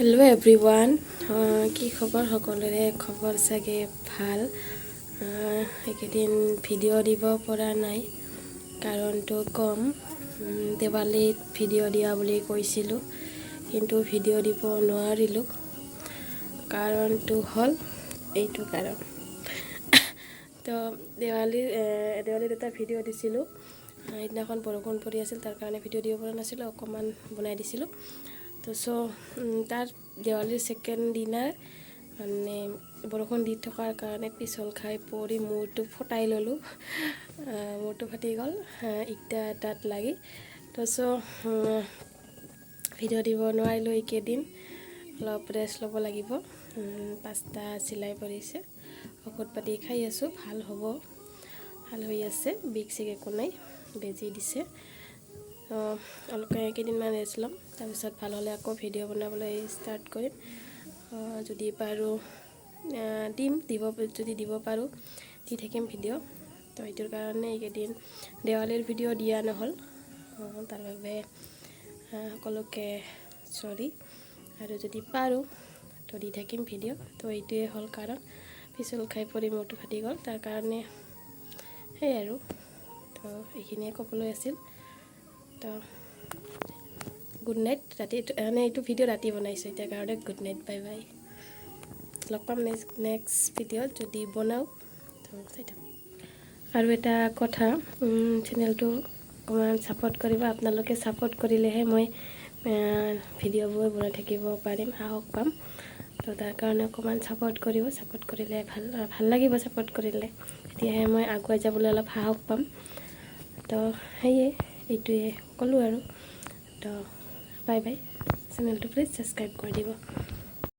Hello' everyone, কি খবৰ? সকলোৰে খবৰ চাগে ভাল। এইকেইদিন ভিডিঅ' দিব পৰা নাই, কাৰণটো কম। দেৱালীত ভিডিঅ' দিয়া বুলি কৈছিলোঁ, কিন্তু ভিডিঅ' দিব নোৱাৰিলোঁ। কাৰণটো হ'ল এইটো কাৰণ। তো দেৱালীত এটা ভিডিঅ' দিছিলোঁ। সেইদিনাখন বৰষুণ পৰি আছিল, তাৰ কাৰণে ভিডিঅ' দিব পৰা নাছিলোঁ, অকণমান বনাই দিছিলোঁ। তো তাৰ দেৱালীৰ ছেকেণ্ড দিনা মানে বৰষুণ দি থকাৰ কাৰণে পিছল খাই পৰি মূৰটো ফটাই ল'লোঁ। মূৰটো ফাটি গ'ল ইটা এটাত লাগি। তো ভিডিঅ' দিব নোৱাৰিলোঁ। এইকেইদিন অলপ ৰেষ্ট ল'ব লাগিব। 5টা চিলাই পৰিছে, ঔষধ পাতি খাই আছোঁ, ভাল হ'ব, ভাল হৈ আছে, বিষ চিক একো নাই, বেজি দিছে। অলপ কেইদিনমান ৰেষ্ট ল'ম, তাৰপিছত ভাল হ'লে আকৌ ভিডিঅ' বনাবলৈ ষ্টাৰ্ট কৰিম। যদি পাৰোঁ যদি দিব পাৰোঁ দি থাকিম ভিডিঅ'। তো এইটোৰ কাৰণে এইকেইদিন দেৱালীৰ ভিডিঅ' দিয়া নহ'ল, তাৰ বাবে সকলোকে চৰি। আৰু যদি পাৰোঁ তো দি থাকিম ভিডিঅ'। তো এইটোৱে হ'ল কাৰণ, পিছল খাই পৰি মূৰটো ফাটি গ'ল, তাৰ কাৰণে সেই আৰু। তো এইখিনিয়ে ক'বলৈ আছিল। তো গুড নাইট। এইটো ভিডিঅ' ৰাতি বনাইছোঁ, এতিয়া কাৰণে গুড নাইট, বাই বাই। লগ পাম নেক্সট ভিডিঅ'ত যদি বনাওঁ, তো চাই থাকক। আৰু এটা কথা, চেনেলটো অকণমান ছাপোৰ্ট কৰিব। আপোনালোকে ছাপোৰ্ট কৰিলেহে মই ভিডিঅ'বোৰ বনাই থাকিব পাৰিম, সাহস পাম। তো তাৰ কাৰণে অকণমান ছাপোৰ্ট কৰিব। ছাপোৰ্ট কৰিলে ভাল লাগিব, ছাপোৰ্ট কৰিলে তেতিয়াহে মই আগুৱাই যাবলৈ অলপ সাহস পাম। তো সেয়ে এইটোৱে ক'লোঁ আৰু। তো বাই বাই। চেনেলটো প্লিজ ছাবস্ক্ৰাইব কৰি দিব।